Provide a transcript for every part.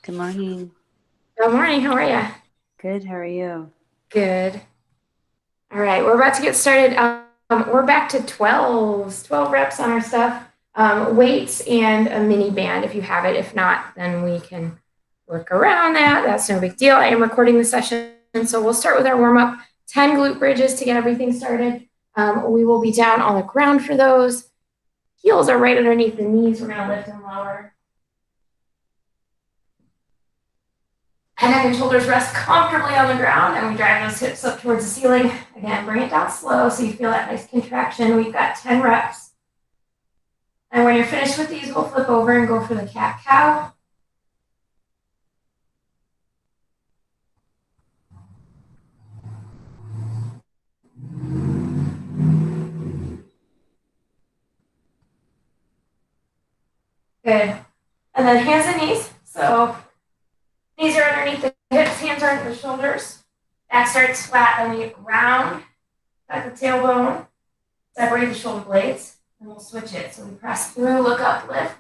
Good morning. Good morning. How are you? Good. How are you? Good. All right, we're about to get started. We're back to 12 reps on our stuff. Weights and a mini band if you have it. If not, then we can work around that. That's no big deal. I am recording the session, so we'll start with our warm-up. 10 glute bridges to get everything started. We will be down on the ground for those. Heels are right underneath the knees. We're going to lift them lower. And neck and shoulders rest comfortably on the ground, and we drive those hips up towards the ceiling. Again, bring it down slow so you feel that nice contraction. We've got 10 reps. And when you're finished with these, we'll flip over and go for the cat-cow. Good. And then hands and knees. So knees are underneath the hips, hands are under the shoulders. Back starts flat, then we round at the tailbone, separate the shoulder blades, and we'll switch it. So we press through, look up, lift,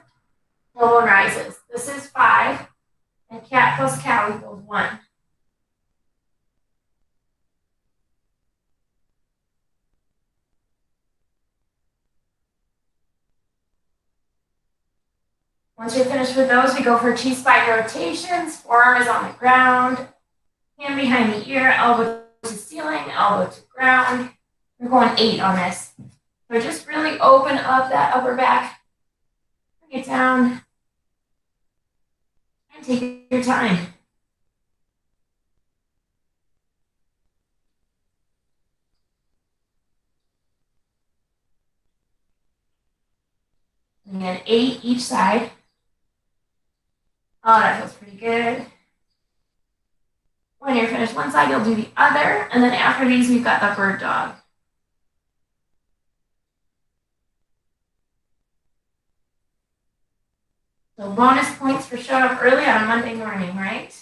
tailbone rises. This is 5, and cat plus cow equals 1. Once you're finished with those, we go for T-spine rotations. Forearm is on the ground, hand behind the ear, elbow to ceiling, elbow to ground. We're going 8 on this. So just really open up that upper back, bring it down, and take your time. And then 8 each side. Oh, that feels pretty good. When you're finished one side, you'll do the other. And then after these, we've got the bird dog. So bonus points for showing up early on a Monday morning, right?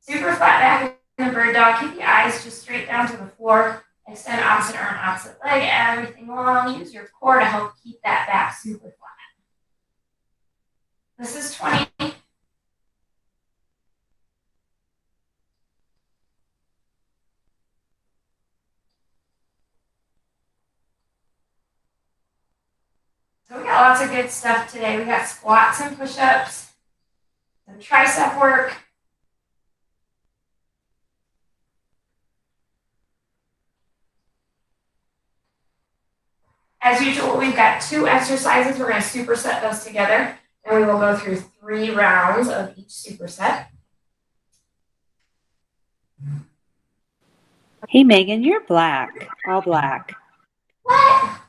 Super flat back in the bird dog. Keep the eyes just straight down to the floor. Extend opposite arm, opposite leg, everything long. Use your core to help keep that back super flat. This is 20. So we got lots of good stuff today. We got squats and push-ups, some tricep work. As usual, we've got 2 exercises. We're going to superset those together, and we will go through 3 rounds of each superset. Hey, Megan, you're black. All black. What?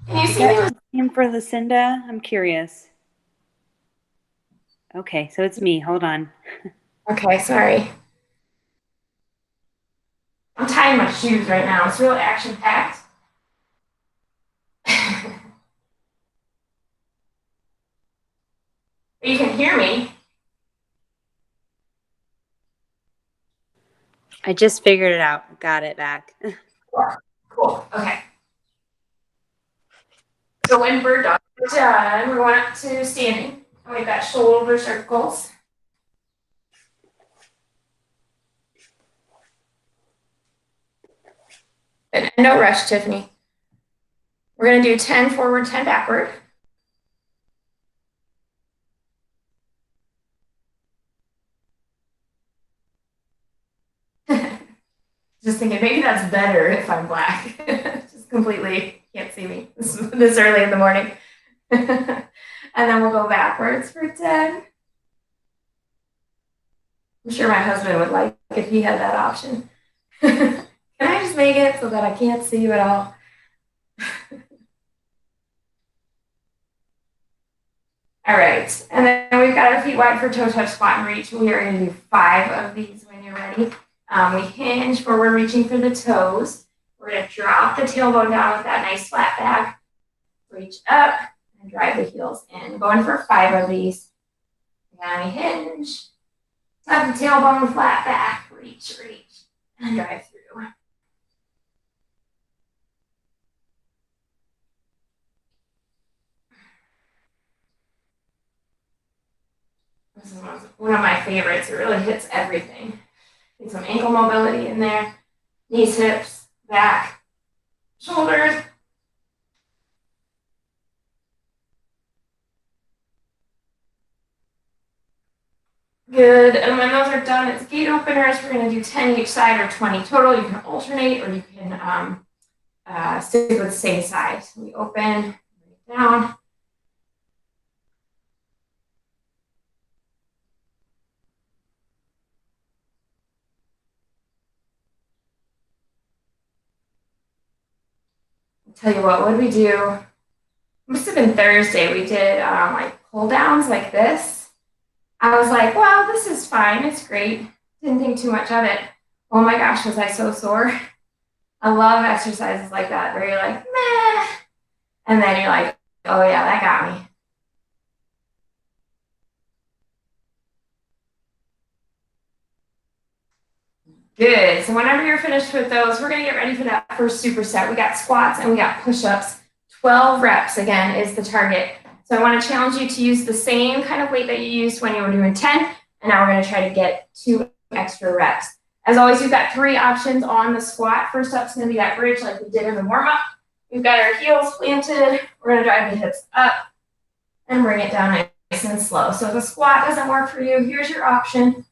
Can you Is see me? that him for Lucinda? I'm curious. Okay, so it's me. Hold on. Okay, sorry. I'm tying my shoes right now. It's real action-packed. You can hear me. I just figured it out. Got it back. Cool. Okay. So when bird dog is done, we're going up to standing. And we've got shoulder circles. And no rush, Tiffany. We're going to do 10 forward, 10 backward. Just thinking maybe that's better if I'm black. Just completely can't see me this early in the morning. And then we'll go backwards for 10. I'm sure my husband would like if he had that option. Can I just make it so that I can't see you at all? All right, and then we've got our feet wide for toe touch squat and reach. We are going to do 5 of these when you're ready. We hinge forward, reaching for the toes. We're going to drop the tailbone down with that nice flat back. Reach up and drive the heels in. Going for 5 of these. Again, we hinge. Tuck the tailbone, flat back. Reach, and drive through. This is one of my favorites. It really hits everything. Get some ankle mobility in there. Knees, hips, back, shoulders. Good. And when those are done, it's gate openers. We're going to do 10 each side or 20 total. You can alternate or you can stick with the same side. So we open, down. I'll tell you what did we do? It must have been Thursday. We did like pull downs like this. I was like, well, this is fine. It's great. Didn't think too much of it. Oh my gosh, was I so sore? I love exercises like that where you're like, meh. And then you're like, oh yeah, that got me. Good. So whenever you're finished with those, we're going to get ready for that first superset. We got squats and we got push-ups. 12 reps, again, is the target. So I want to challenge you to use the same kind of weight that you used when you were doing 10. And now we're going to try to get 2 extra reps. As always, we've got 3 options on the squat. First up is going to be that bridge like we did in the warm-up. We've got our heels planted. We're going to drive the hips up and bring it down nice and slow. So if a squat doesn't work for you, here's your option.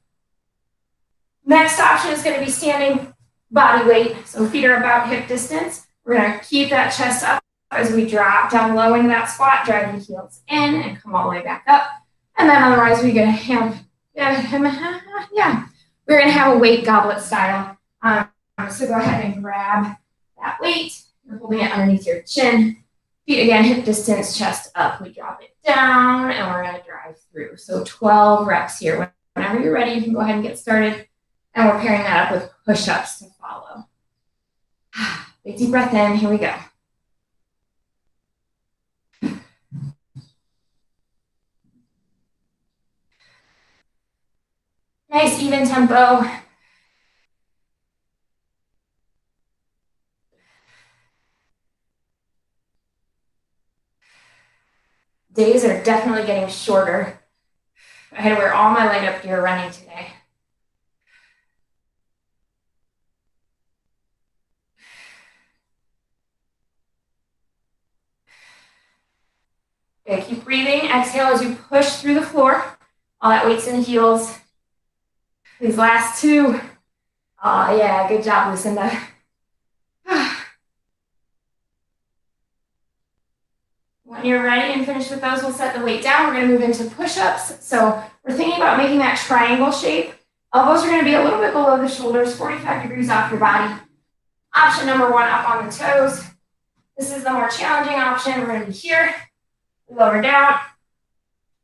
Next option is going to be standing body weight. So feet are about hip distance. We're going to keep that chest up as we drop down low into that squat, drive the heels in and come all the way back up. And then otherwise we're going to have, we're going to have a weight goblet style. So go ahead and grab that weight. You're holding it underneath your chin. Feet again, hip distance, chest up. We drop it down and we're going to drive through. So 12 reps here. Whenever you're ready, you can go ahead and get started. And we're pairing that up with push-ups to follow. Big deep breath in. Here we go. Nice, even tempo. Days are definitely getting shorter. I had to wear all my light up gear running today. Okay, keep breathing. Exhale as you push through the floor. All that weight's in the heels. These last 2. Oh, yeah, good job, Lucinda. When you're ready and finished with those, we'll set the weight down. We're going to move into push-ups. So we're thinking about making that triangle shape. Elbows are going to be a little bit below the shoulders, 45 degrees off your body. Option number 1, up on the toes. This is the more challenging option. We're going to be here, lower down,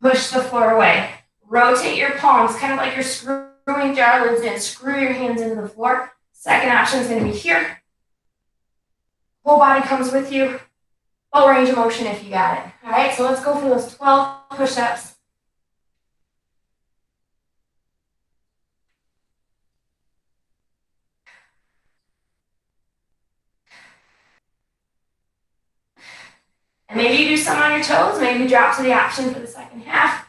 push the floor away. Rotate your palms, kind of like you're screwing jar lids in. Screw your hands into the floor. Second option is going to be here. Whole body comes with you. Full range of motion if you got it. All right, so let's go for those 12 push-ups. And maybe you do some on your toes. Maybe you drop to the option for the second half.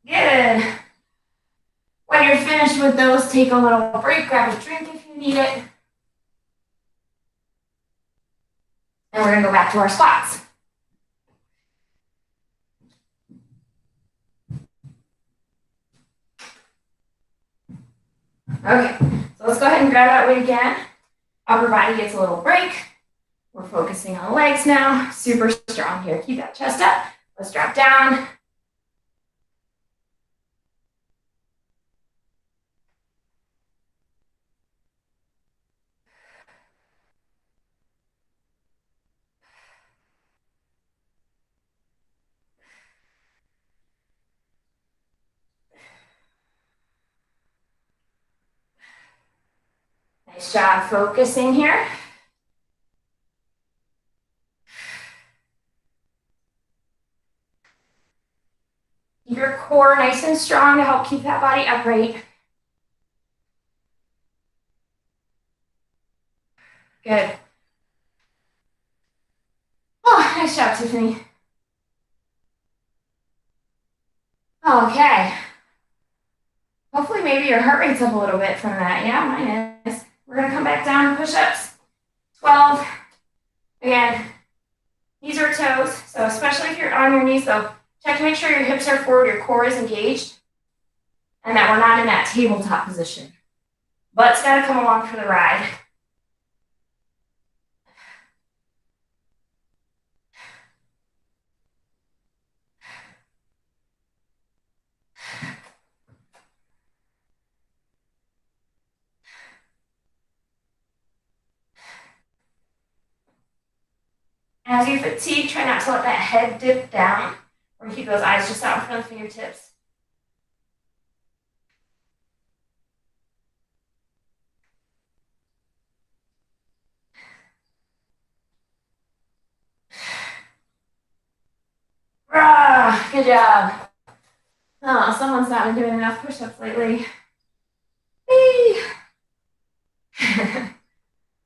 Good. When you're finished with those, take a little break, grab a drink if you need it. And we're going to go back to our squats. Okay, so let's go ahead and grab that weight again. Upper body gets a little break. We're focusing on legs now. Super strong here. Keep that chest up. Let's drop down. Nice job focusing here. Keep your core nice and strong to help keep that body upright. Good. Oh, nice job, Tiffany. Okay. Hopefully maybe your heart rate's up a little bit from that. Yeah, mine is. We're going to come back down to push-ups. 12. Again, knees or toes. So especially if you're on your knees, though, check to make sure your hips are forward, your core is engaged, and that we're not in that tabletop position. Butt's got to come along for the ride. As you fatigue, try not to let that head dip down or keep those eyes just out in front of the fingertips. Ah, good job. Oh, someone's not been doing enough push-ups lately.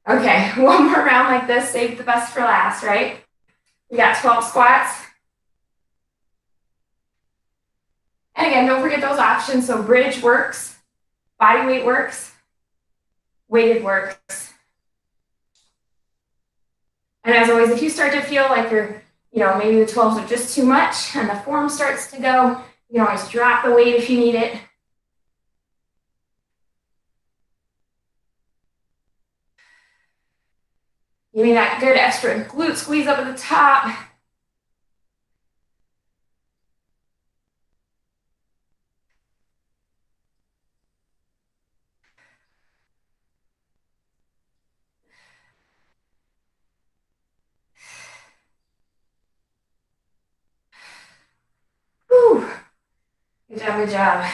Okay, one more round like this, save the best for last, right? We got 12 squats. And again, don't forget those options. So bridge works, body weight works, weighted works. And as always, if you start to feel like you're, maybe the 12s are just too much and the form starts to go, you can always drop the weight if you need it. Give me that good extra glute squeeze up at the top. Whew. Good job, good job.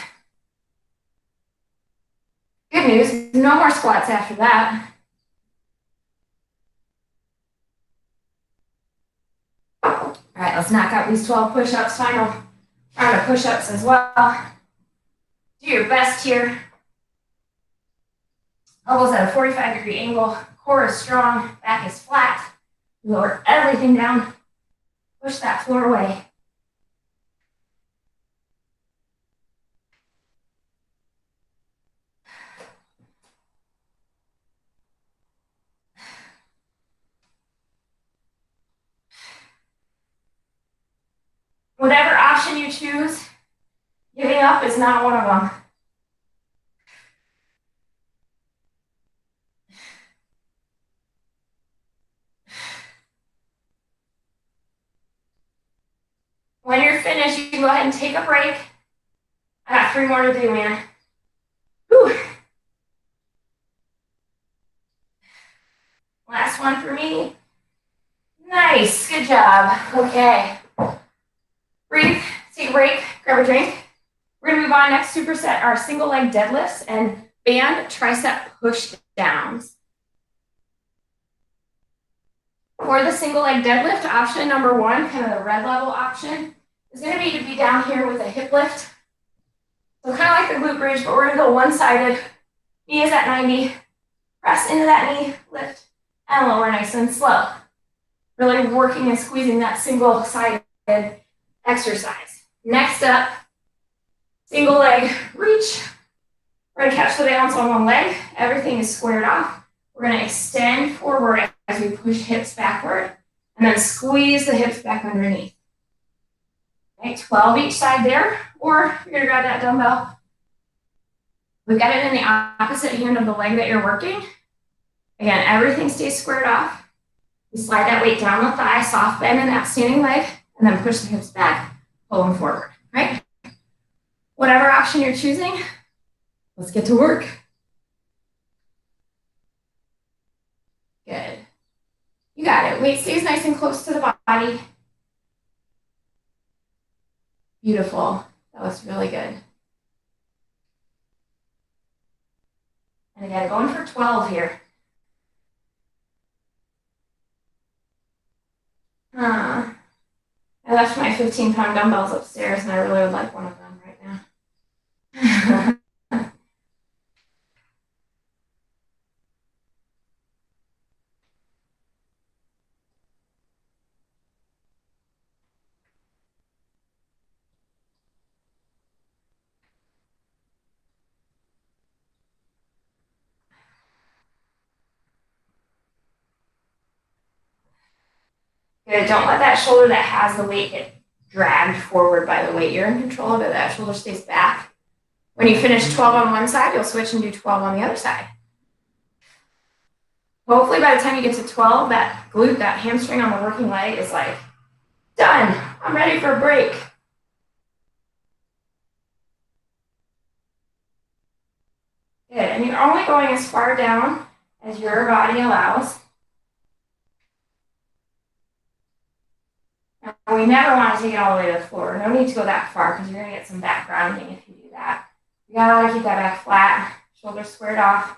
Good news, no more squats after that. All right, let's knock out these 12 push-ups, final round of push-ups as well. Do your best here. Elbows at a 45-degree angle, core is strong, back is flat. Lower everything down, push that floor away. Whatever option you choose, giving up is not one of them. When you're finished, you can go ahead and take a break. I got 3 more to do, man. Whew. Last one for me. Nice, good job. Okay. Breathe, take a break, grab a drink. We're gonna move on. Next superset are single leg deadlifts and band tricep push downs. For the single leg deadlift, option number 1, kind of the red level option, is gonna be down here with a hip lift. So kind of like the glute bridge, but we're gonna go one-sided. Knee is at 90. Press into that knee, lift, and lower nice and slow. Really working and squeezing that single-sided exercise. Next up, single leg reach. We're gonna catch the balance on one leg. Everything is squared off. We're gonna extend forward as we push hips backward, and then squeeze the hips back underneath. Okay, 12 each side there, or you're gonna grab that dumbbell. We've got it in the opposite hand of the leg that you're working. Again, everything stays squared off. You slide that weight down the thigh, soft bend in that standing leg, and then push the hips back, pull them forward, right? Whatever option you're choosing, let's get to work. Good. You got it. Weight stays nice and close to the body. Beautiful. That looks really good. And again, going for 12 here. I left my 15-pound dumbbells upstairs, and I really would like one of them right now. Good. Don't let that shoulder that has the weight get dragged forward by the weight. You're in control of it. That shoulder stays back. When you finish 12 on one side, you'll switch and do 12 on the other side. Hopefully by the time you get to 12, that glute, that hamstring on the working leg is like, done. I'm ready for a break. Good. And you're only going as far down as your body allows. And we never want to take it all the way to the floor. No need to go that far because you're going to get some back grounding if you do that. You got to keep that back flat, shoulders squared off.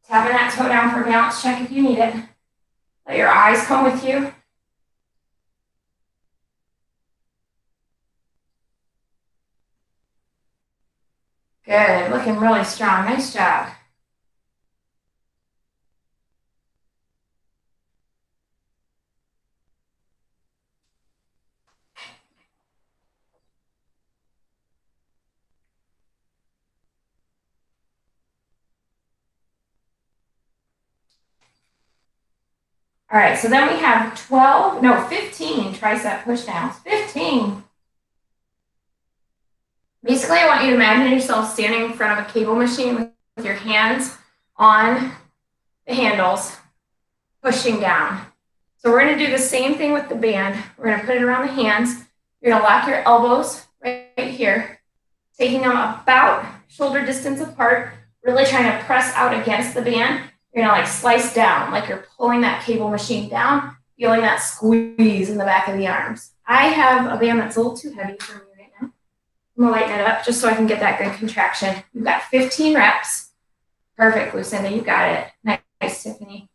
Tapping that toe down for a balance check if you need it. Let your eyes come with you. Good, looking really strong. Nice job. All right, so then we have 15 tricep push downs. 15. Basically, I want you to imagine yourself standing in front of a cable machine with your hands on the handles, pushing down. So we're going to do the same thing with the band. We're going to put it around the hands. You're going to lock your elbows right here, taking them about shoulder distance apart, really trying to press out against the band. You're going to like slice down, like you're pulling that cable machine down, feeling that squeeze in the back of the arms. I have a band that's a little too heavy for me right now. I'm going to lighten it up just so I can get that good contraction. You've got 15 reps. Perfect, Lucinda, you got it. Nice, Tiffany.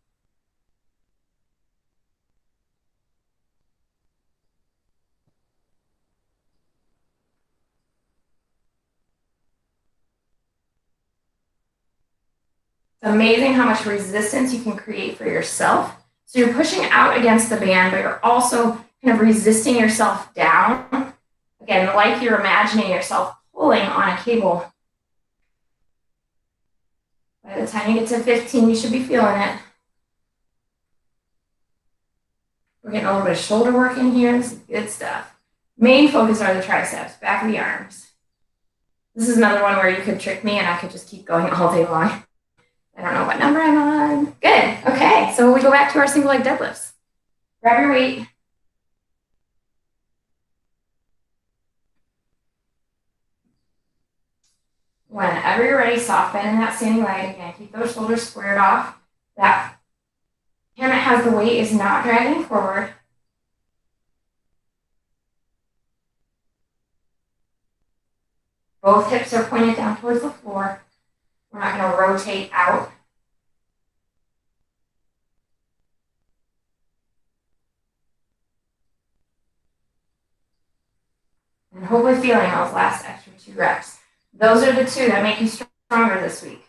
It's amazing how much resistance you can create for yourself. So you're pushing out against the band, but you're also kind of resisting yourself down. Again, like you're imagining yourself pulling on a cable. By the time you get to 15, you should be feeling it. We're getting a little bit of shoulder work in here. This is good stuff. Main focus are the triceps, back of the arms. This is another one where you could trick me and I could just keep going all day long. I don't know what number I'm on. Good. Okay. So we go back to our single leg deadlifts. Grab your weight. Whenever you're ready, soft bend in that standing leg. Again, keep those shoulders squared off. That hand that has the weight is not dragging forward. Both hips are pointed down towards the floor. We're not going to rotate out. And hopefully feeling those last extra 2 reps. Those are the 2 that make you stronger this week.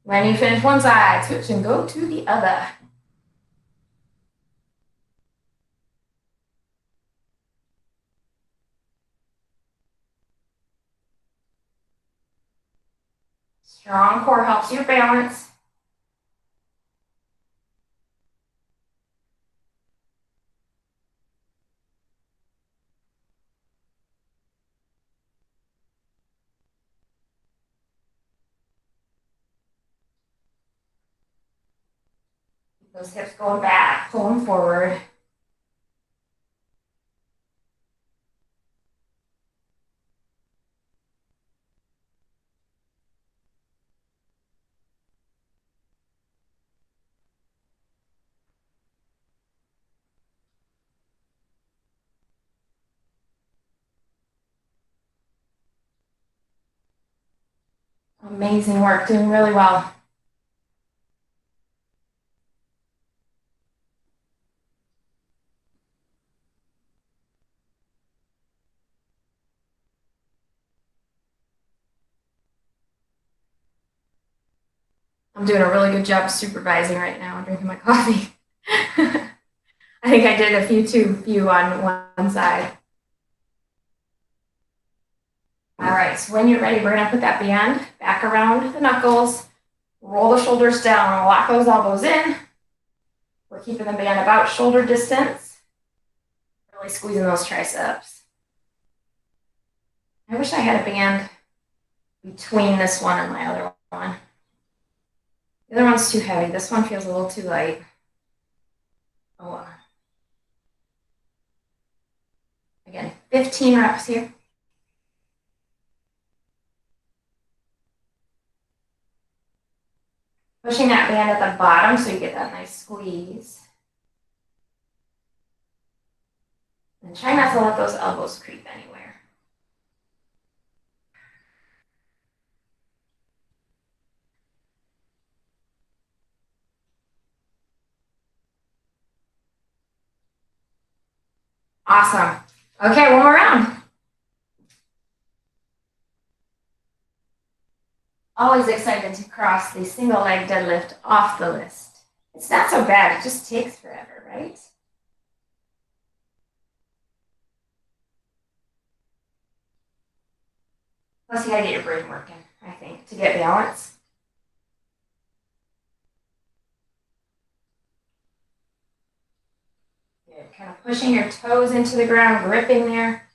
When you finish one side, switch and go to the other. Strong core helps you balance. Keep those hips going back, pull them forward. Amazing work, doing really well. I'm doing a really good job supervising right now. I'm drinking my coffee. I think I did a few too few on one side. All right, so when you're ready, we're gonna put that band back around the knuckles, roll the shoulders down, lock those elbows in. We're keeping the band about shoulder distance, really squeezing those triceps. I wish I had a band between this one and my other one. The other one's too heavy. This one feels a little too light. Oh, again, 15 reps here. Pushing that band at the bottom so you get that nice squeeze. And try not to let those elbows creep anywhere. Awesome. Okay, one more round. Always excited to cross the single leg deadlift off the list. It's not so bad, it just takes forever, right? Plus you gotta get your brain working, I think, to get balance. Good, kind of pushing your toes into the ground, gripping there.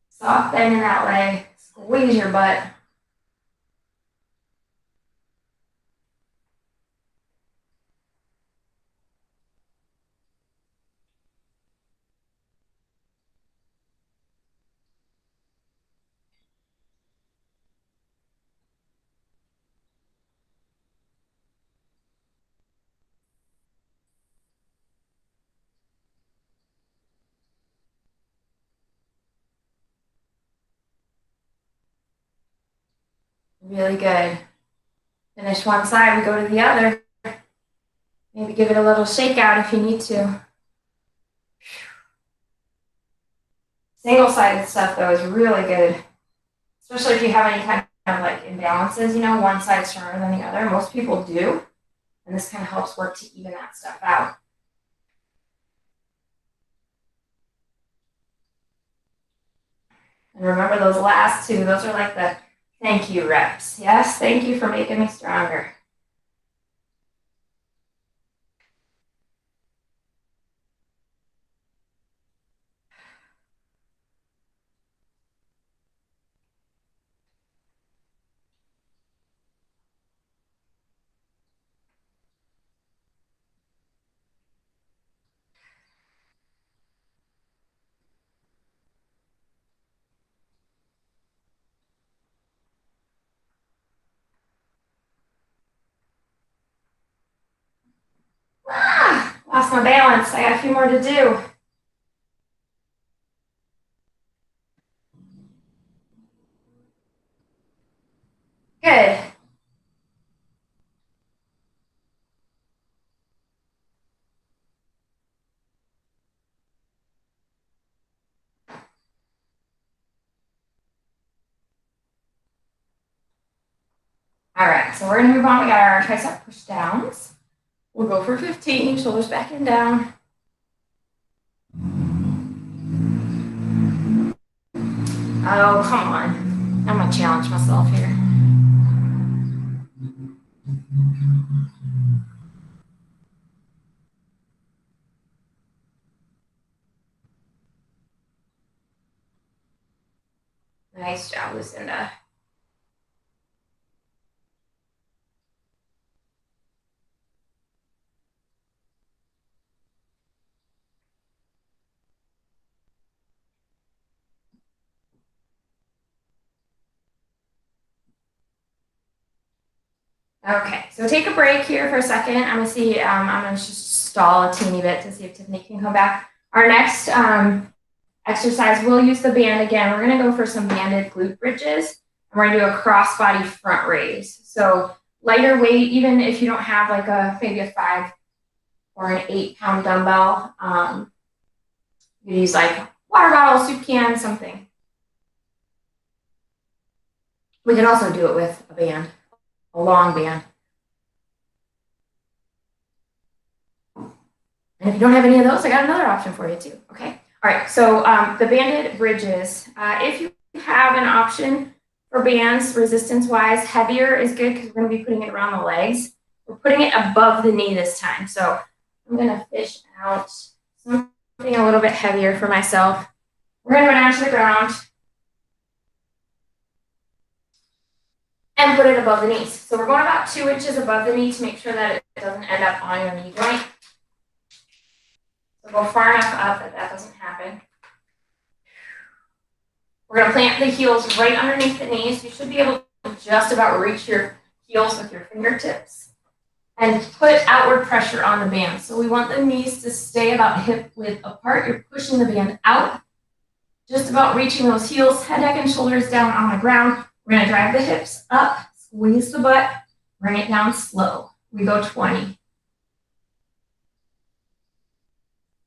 Soft bend in that leg, squeeze your butt. Really good. Finish one side, we go to the other. Maybe give it a little shake out if you need to. Single-sided stuff, though, is really good, especially if you have any kind of like imbalances, you know, one side stronger than the other. Most people do, and this kind of helps work to even that stuff out. And remember those last two, those are like the thank you reps. Yes, thank you for making me stronger. Lost my balance. I got a few more to do. Good. All right, so we're gonna move on. We got our tricep push downs. We'll go for 15, shoulders back and down. Oh, come on. I'm gonna challenge myself here. Nice job, Lucinda. Okay, so take a break here for a second. I'm gonna see, I'm gonna just stall a teeny bit to see if Tiffany can come back. Our next exercise, we'll use the band again. We're gonna go for some banded glute bridges. And we're gonna do a crossbody front raise. So lighter weight, even if you don't have like maybe a 5 or an 8-pound dumbbell, you can use like water bottle, soup can, something. We can also do it with a band a long band. And if you don't have any of those, I got another option for you too, okay? All right, so the banded bridges. If you have an option for bands, resistance-wise, heavier is good because we're gonna be putting it around the legs. We're putting it above the knee this time. So I'm gonna fish out something a little bit heavier for myself. We're gonna go down to the ground and put it above the knees. So we're going about 2 inches above the knee to make sure that it doesn't end up on your knee joint. So go far enough up that that doesn't happen. We're going to plant the heels right underneath the knees. You should be able to just about reach your heels with your fingertips and put outward pressure on the band. So we want the knees to stay about hip width apart. You're pushing the band out, just about reaching those heels, head, neck, and shoulders down on the ground. We're going to drive the hips up, squeeze the butt, bring it down slow. We go 20.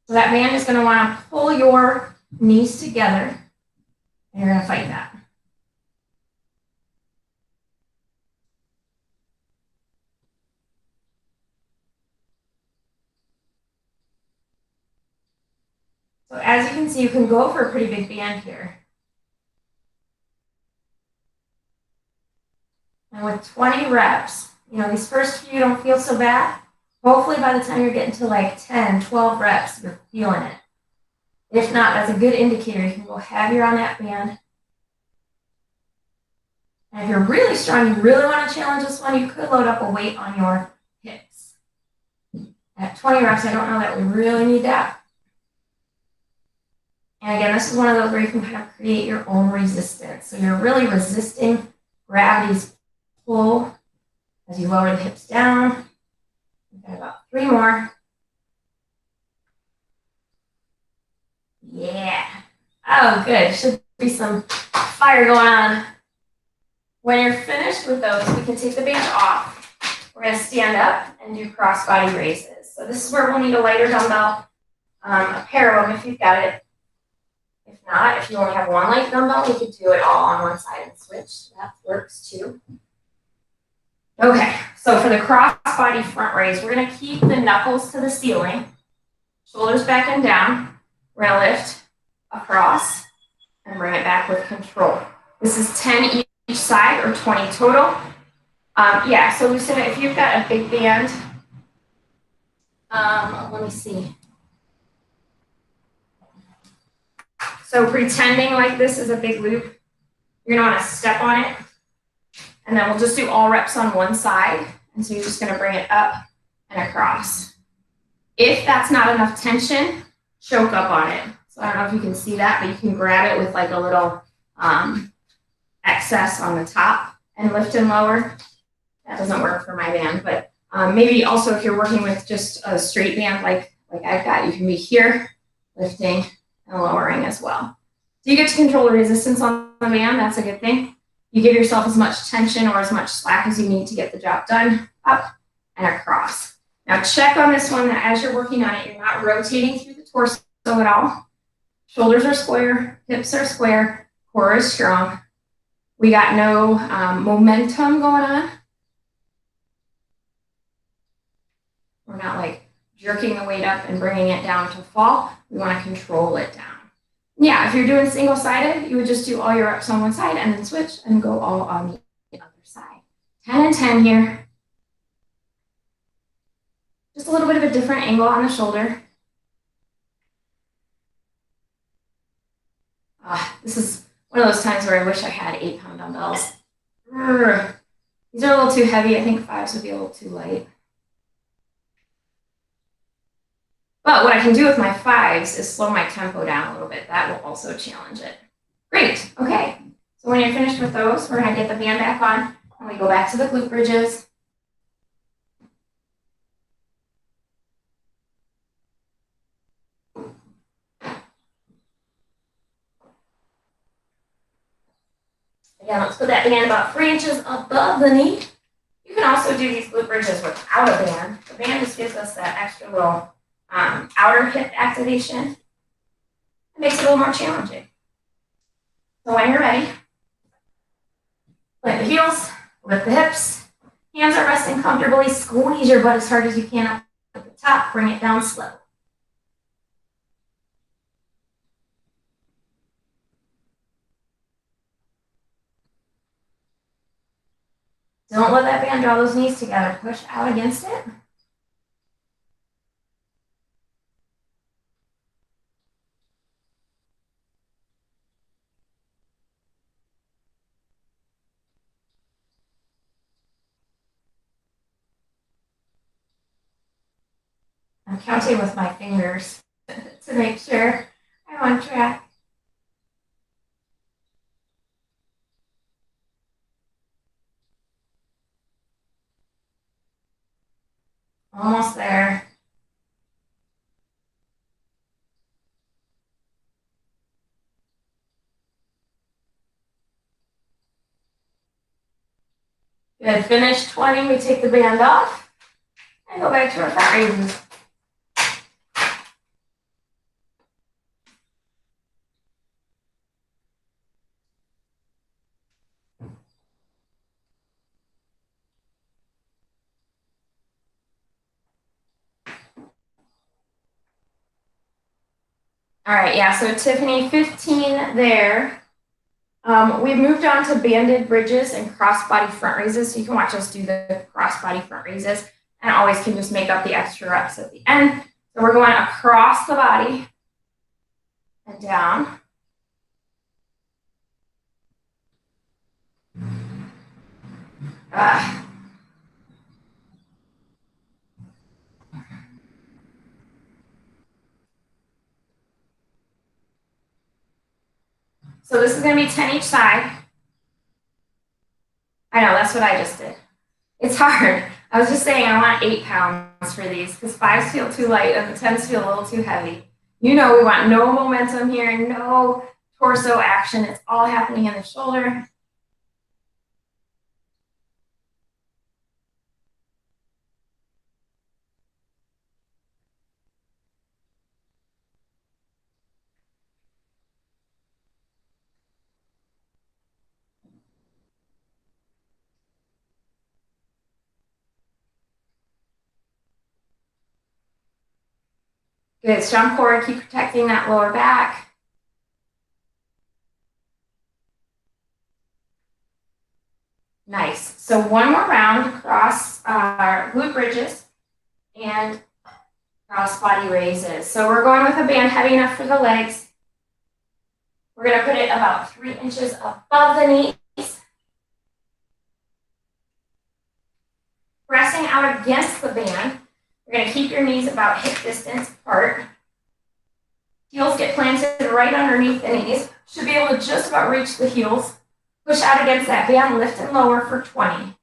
So that band is going to want to pull your knees together, and you're going to fight that. So as you can see, you can go for a pretty big band here. And with 20 reps, you know, these first few don't feel so bad. Hopefully by the time you're getting to like 10, 12 reps, you're feeling it. If not, that's a good indicator. You can go heavier on that band. And if you're really strong, you really want to challenge this one, you could load up a weight on your hips. At 20 reps, I don't know that we really need that. And again, this is one of those where you can kind of create your own resistance. So you're really resisting gravity's pull as you lower the hips down. We've got about 3 more. Yeah. Oh, good. Should be some fire going on. When you're finished with those, we can take the band off. We're going to stand up and do cross-body raises. So this is where we'll need a lighter dumbbell, a pair of them if you've got it. If not, if you only have one light dumbbell, we could do it all on one side and switch. That works too. Okay, so for the cross-body front raise, we're going to keep the knuckles to the ceiling, shoulders back and down. We're going to lift across and bring it back with control. This is 10 each side or 20 total. Yeah, so Lucinda, if you've got a big band, let me see. So pretending like this is a big loop, you're going to want to step on it. And then we'll just do all reps on one side. And so you're just going to bring it up and across. If that's not enough tension, choke up on it. So I don't know if you can see that, but you can grab it with like a little excess on the top and lift and lower. That doesn't work for my band, but maybe also if you're working with just a straight band like I've got, you can be here, lifting and lowering as well. So you get to control the resistance on the band. That's a good thing. You give yourself as much tension or as much slack as you need to get the job done, up and across. Now check on this one that as you're working on it, you're not rotating through the torso at all. Shoulders are square, hips are square, core is strong. We got no momentum going on. We're not like jerking the weight up and bringing it down to fall. We want to control it down. Yeah, if you're doing single-sided, you would just do all your reps on one side and then switch and go all on the other side. 10 and 10 here. Just a little bit of a different angle on the shoulder. This is one of those times where I wish I had 8-pound dumbbells. These are a little too heavy. I think 5s would be a little too light. But what I can do with my 5s is slow my tempo down a little bit. That will also challenge it. Great, okay. So when you're finished with those, we're gonna get the band back on and we go back to the glute bridges. Again, let's put that band about 3 inches above the knee. You can also do these glute bridges without a band. The band just gives us that extra little outer hip activation. It makes it a little more challenging. So when you're ready, plant the heels, lift the hips, Hands are resting comfortably. Squeeze your butt as hard as you can up at the top. Bring it down slow. Don't let that band draw those knees together. Push out against it. I'm counting with my fingers to make sure I'm on track. Almost there. Good. Finish 20. We take the band off and go back to our fat raises. All right, yeah, so Tiffany, 15 there. We've moved on to banded bridges and cross-body front raises, so you can watch us do the cross-body front raises, and always can just make up the extra reps at the end. So we're going across the body and down. So this is going to be 10 each side. I know, that's what I just did. It's hard. I was just saying I want 8 pounds for these because 5s feel too light and the 10s feel a little too heavy. You know we want no momentum here, no torso action. It's all happening in the shoulder. Good. Jump forward. Keep protecting that lower back. Nice. So one more round across our glute bridges and cross body raises. So we're going with a band heavy enough for the legs. We're going to put it about 3 inches above the knees. Pressing out against the band. We're going to keep your knees about hip distance apart. Heels get planted right underneath the knees. Should be able to just about reach the heels. Push out against that band, lift and lower for 20.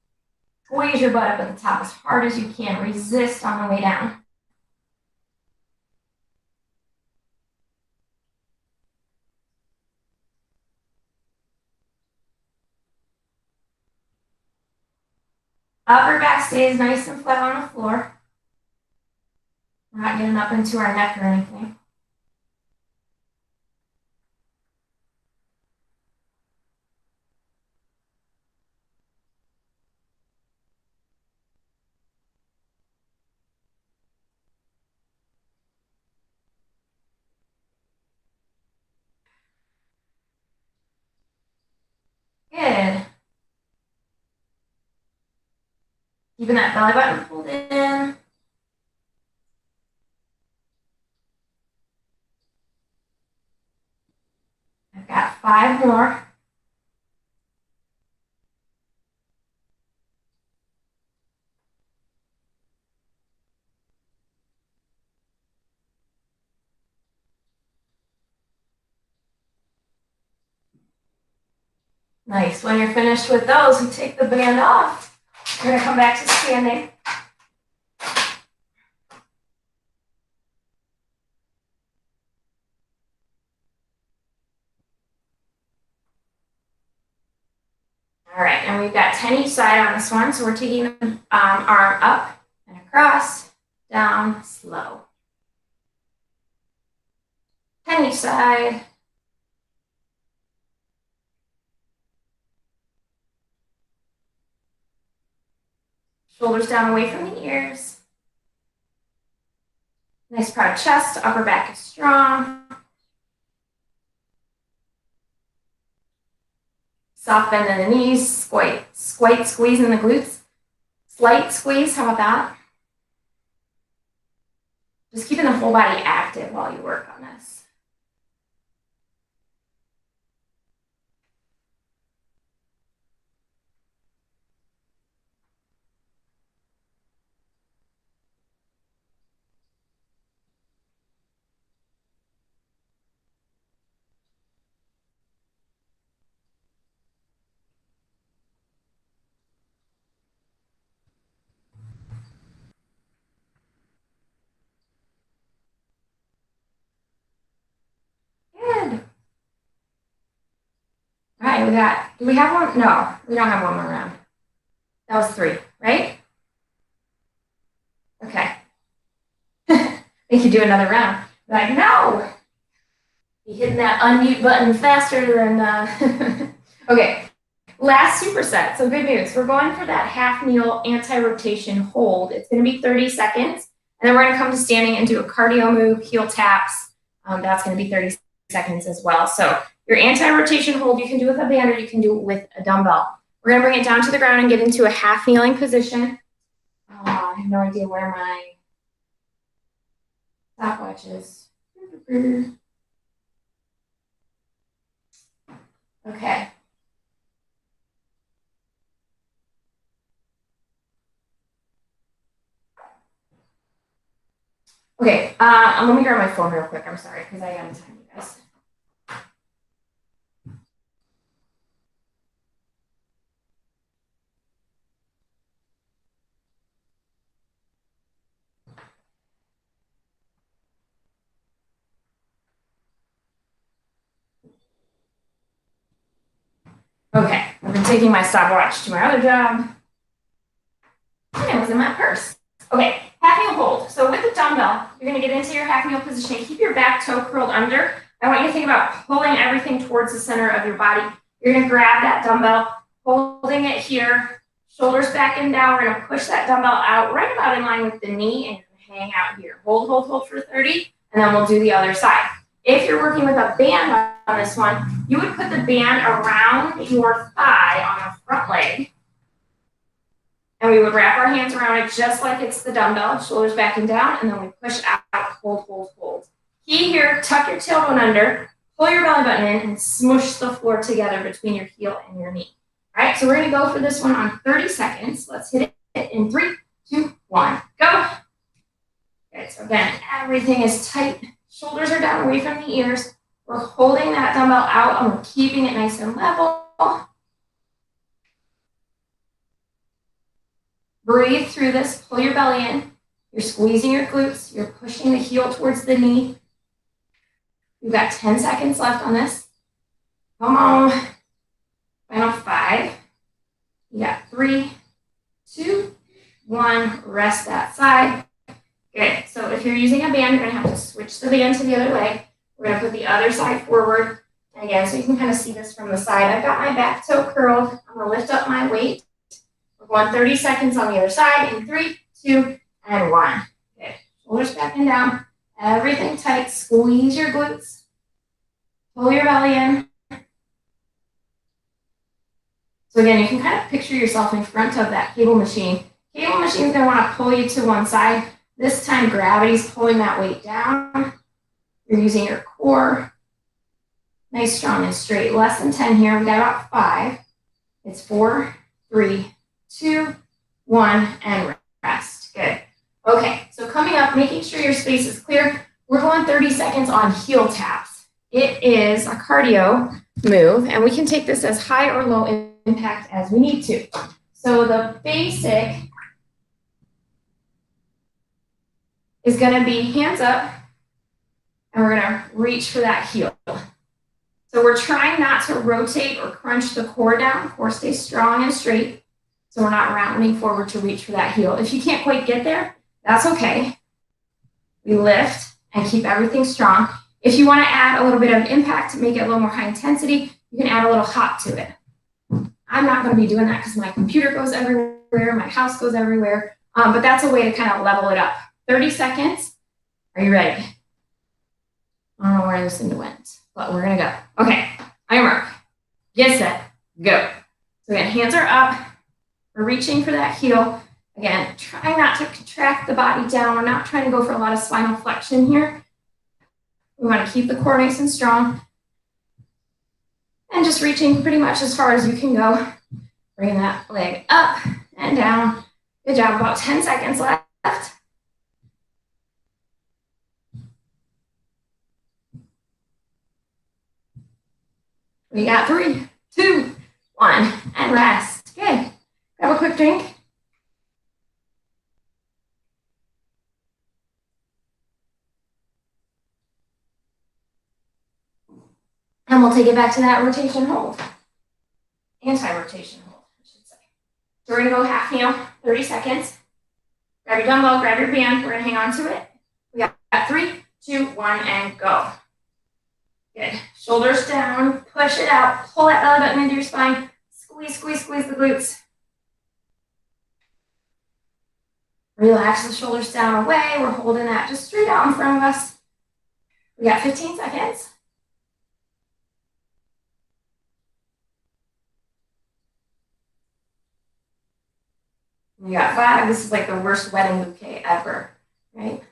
Squeeze your butt up at the top as hard as you can. Resist on the way down. Upper back stays nice and flat on the floor. We're not getting up into our neck or anything. Good. Keeping that belly button pulled in. I've got 5 more. Nice. When you're finished with those, we take the band off. We're going to come back to standing. All right, and we've got 10 each side on this one, so we're taking the arm up and across, down, slow. 10 each side. Shoulders down away from the ears. Nice proud chest, upper back is strong. Soft bend in the knees, slight squeeze in the glutes. Slight squeeze, how about that? Just keeping the whole body active while you work on this. Good. All right, do we have one? No, we don't have one more round. That was 3, right? Okay. We could do another round. Like, no! You're hitting that unmute button faster than, okay. Last superset, so good news. We're going for that half kneel anti-rotation hold. It's gonna be 30 seconds. And then we're gonna come to standing and do a cardio move, heel taps. That's gonna be 30 seconds as well. So your anti-rotation hold you can do with a band or you can do it with a dumbbell. We're gonna bring it down to the ground and get into a half kneeling position. I have no idea where my stopwatch is. Okay. Okay, let me grab my phone real quick. I'm sorry, because I am time, you guys. Okay, I've been taking my stopwatch to my other job. And it was in my purse. Okay, half kneel hold. So with the dumbbell, you're gonna get into your half kneel position. Keep your back toe curled under. I want you to think about pulling everything towards the center of your body. You're gonna grab that dumbbell, holding it here, shoulders back and down. We're gonna push that dumbbell out right about in line with the knee and hang out here. Hold, hold, hold for 30, and then we'll do the other side. If you're working with a band on this one, you would put the band around your thigh on the front leg. And we would wrap our hands around it just like it's the dumbbell, shoulders back and down, and then we push out, hold, hold, hold. Key here, tuck your tailbone under, pull your belly button in, and smush the floor together between your heel and your knee. All right, so we're gonna go for this one on 30 seconds. Let's hit it in 3, 2, 1, go. Okay, so again, everything is tight. Shoulders are down away from the ears. We're holding that dumbbell out and we're keeping it nice and level. Breathe through this, pull your belly in. You're squeezing your glutes. You're pushing the heel towards the knee. We've got 10 seconds left on this. Come on. Final 5. You got 3, 2, 1. Rest that side. Good. So if you're using a band, you're going to have to switch the band to the other leg. We're going to put the other side forward. And again, so you can kind of see this from the side. I've got my back toe curled. I'm going to lift up my weight. We're going 30 seconds on the other side in 3, 2, and 1. Good. Shoulders back and down. Everything tight. Squeeze your glutes. Pull your belly in. So again, you can kind of picture yourself in front of that cable machine. Cable machine is going to want to pull you to one side. This time, gravity's pulling that weight down. You're using your core. Nice, strong, and straight. Less than 10 here. We've got about 5. It's 4, 3, 2, 1, and rest. Good. Okay, so coming up, making sure your space is clear. We're going 30 seconds on heel taps. It is a cardio move, and we can take this as high or low impact as we need to. So the basic is going to be hands up, and we're going to reach for that heel. So we're trying not to rotate or crunch the core down. Core stays strong and straight, so we're not rounding forward to reach for that heel. If you can't quite get there, that's okay. We lift and keep everything strong. If you want to add a little bit of impact to make it a little more high intensity, you can add a little hop to it. I'm not going to be doing that because my computer goes everywhere, my house goes everywhere, but that's a way to kind of level it up. 30 seconds. Are you ready? I don't know where this thing went, but we're going to go. Okay, on your mark. Get set. Go. So again, hands are up. We're reaching for that heel. Again, try not to contract the body down. We're not trying to go for a lot of spinal flexion here. We want to keep the core nice and strong. And just reaching pretty much as far as you can go. Bring that leg up and down. Good job. About 10 seconds left. We got 3, 2, 1, and rest. Good. Grab a quick drink. And we'll take it back to that rotation hold. Anti-rotation hold, I should say. So we're going to go half kneel, 30 seconds. Grab your dumbbell, grab your band. We're going to hang on to it. We got 3, 2, 1, and go. Good. Shoulders down, push it out, pull that belly button into your spine. Squeeze, squeeze, squeeze the glutes. Relax the shoulders down away. We're holding that just straight out in front of us. We got 15 seconds. We got 5. This is like the worst wedding bouquet ever, right?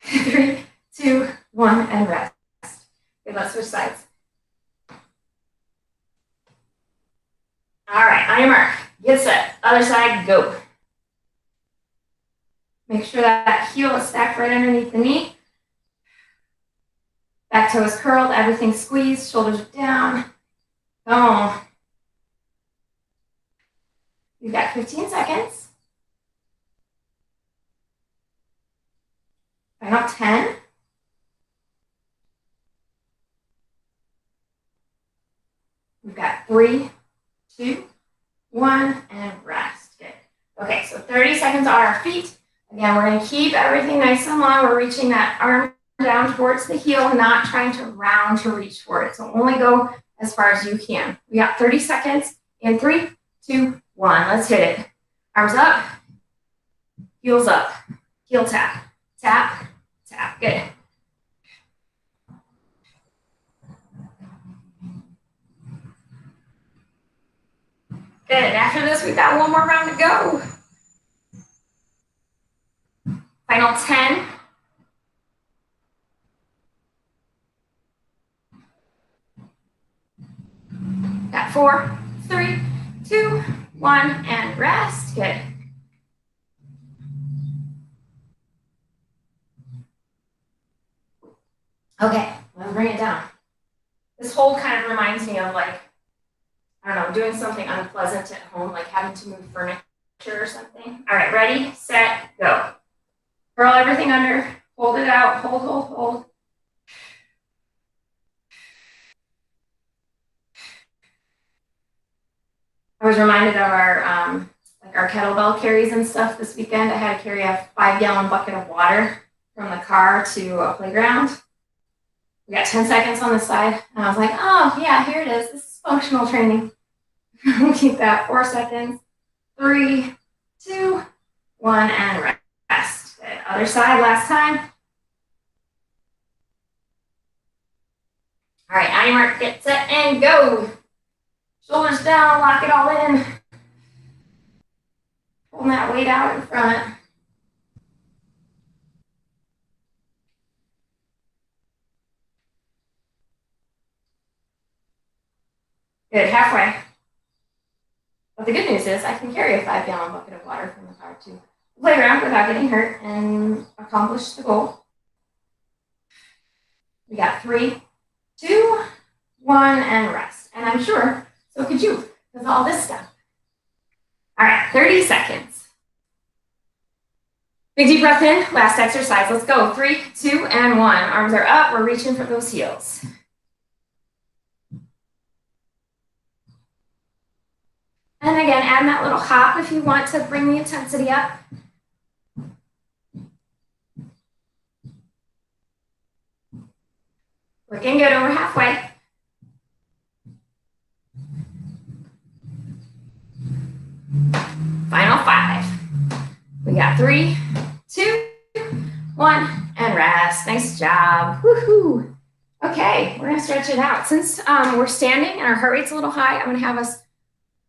3, 2, 1, and rest. Okay, let's switch sides. All right, on your mark, get set. Other side, go. Make sure that heel is stacked right underneath the knee. Back toe is curled, everything squeezed, shoulders down. Come on. You've got 15 seconds. Final 10. We've got 3, 2, 1, and rest. Good. Okay, so 30 seconds on our feet. Again, we're going to keep everything nice and long. We're reaching that arm down towards the heel, not trying to round to reach for it. So only go as far as you can. We got 30 seconds in 3, 2, 1. Let's hit it. Arms up, heels up, heel tap, tap, tap. Good. Good. After this, we've got one more round to go. Final 10. Got 4, 3, 2, 1, and rest. Good. Okay, let's bring it down. This hold kind of reminds me of like, I don't know, doing something unpleasant at home, like having to move furniture or something. All right, ready, set, go. Curl everything under, hold it out, hold, hold, hold. I was reminded of our like our kettlebell carries and stuff this weekend. I had to carry a 5-gallon bucket of water from the car to a playground. We got 10 seconds on this side, and I was like, oh yeah, here it is. This is functional training. We'll keep that. 4 seconds. 3, 2, 1, and rest. Good. Other side, last time. All right, on your mark, get set, and go. Shoulders down, lock it all in. Pulling that weight out in front. Good, halfway. But the good news is I can carry a 5-gallon bucket of water from the car to the playground without getting hurt and accomplish the goal. We got 3, 2, 1, and rest. And I'm sure so could you with all this stuff. All right, 30 seconds. Big deep breath in, last exercise. Let's go. 3, 2, and 1. Arms are up. We're reaching for those heels. And again, add that little hop if you want to bring the intensity up. Looking good, over halfway. 3, 2, 1, and rest. Nice job. Woohoo. Okay, we're gonna stretch it out. Since we're standing and our heart rate's a little high, I'm gonna have us,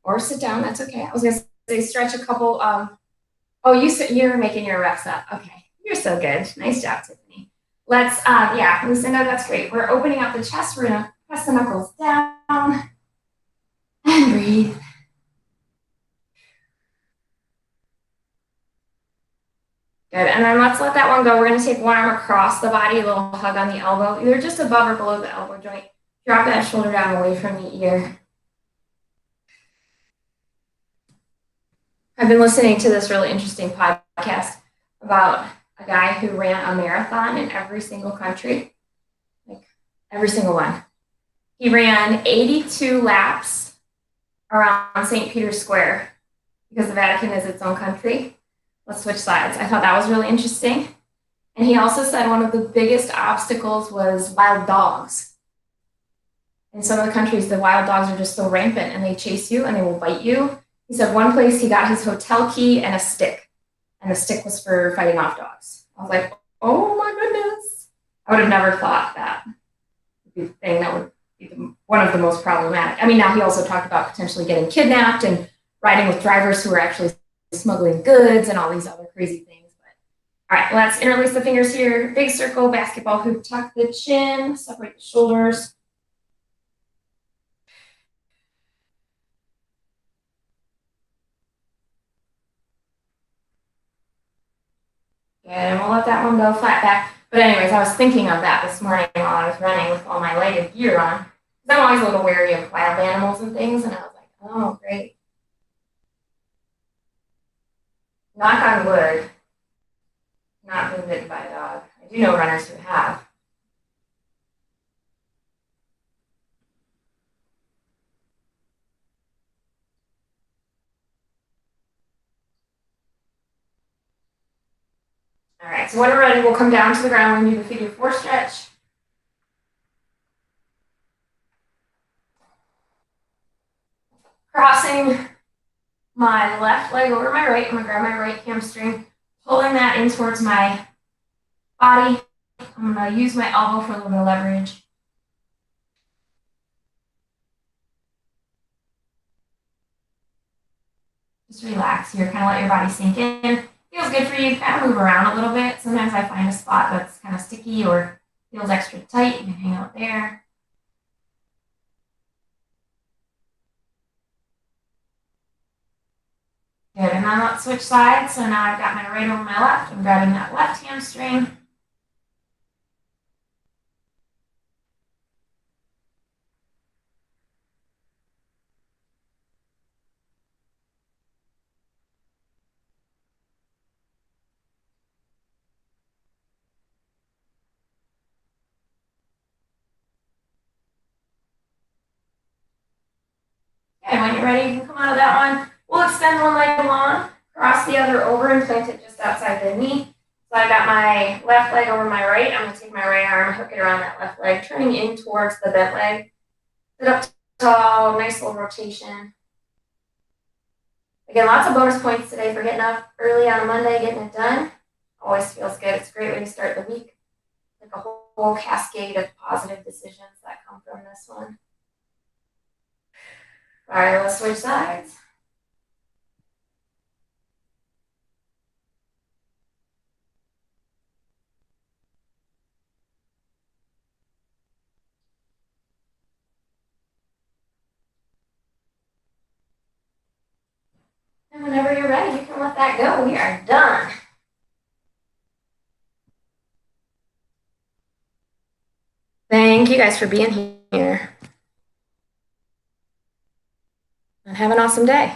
or sit down, that's okay. I was gonna say stretch a couple, oh, you're making your reps up. Okay, you're so good. Nice job, Tiffany. Let's, yeah, Lucinda, that's great. We're opening up the chest. We're gonna press the knuckles down and breathe. Good, and then let's let that one go. We're gonna take one arm across the body, a little hug on the elbow, either just above or below the elbow joint. Drop that shoulder down away from the ear. I've been listening to this really interesting podcast about a guy who ran a marathon in every single country, like every single one. He ran 82 laps around St. Peter's Square because the Vatican is its own country. Let's switch sides. I thought that was really interesting. And he also said one of the biggest obstacles was wild dogs. In some of the countries, the wild dogs are just so rampant and they chase you and they will bite you. He said one place he got his hotel key and a stick. And the stick was for fighting off dogs. I was like, oh my goodness. I would have never thought that would be the thing that would be one of the most problematic. I mean, now he also talked about potentially getting kidnapped and riding with drivers who are actually smuggling goods and all these other crazy things. But all right, let's interlace the fingers here. Big circle, basketball hoop, tuck the chin, separate the shoulders. Good, and we'll let that one go flat back. But anyways, I was thinking of that this morning while I was running with all my lighted gear on. Because I'm always a little wary of wild animals and things, and I was like, oh, great. Knock on wood, not been bitten by a dog. I do know runners who have. All right, so when we're ready, we'll come down to the ground. We're going to do the figure 4 stretch. Crossing my left leg over my right. I'm going to grab my right hamstring, pulling that in towards my body. I'm going to use my elbow for a little bit of leverage. Just relax here, kind of let your body sink in. Feels good for you, kind of move around a little bit. Sometimes I find a spot that's kind of sticky or feels extra tight. You can hang out there. Good, and then let's switch sides. So now I've got my right over my left. I'm grabbing that left hamstring. And when you're ready, you can come out of that one. We'll extend one leg long, cross the other over and plant it just outside the knee. So I've got my left leg over my right. I'm going to take my right arm, hook it around that left leg, turning in towards the bent leg. Sit up tall, nice little rotation. Again, lots of bonus points today for getting up early on a Monday, getting it done. Always feels good. It's a great way to start the week. Like a whole cascade of positive decisions that come from this one. All right, let's switch sides. And whenever you're ready, you can let that go. We are done. Thank you guys for being here. And have an awesome day.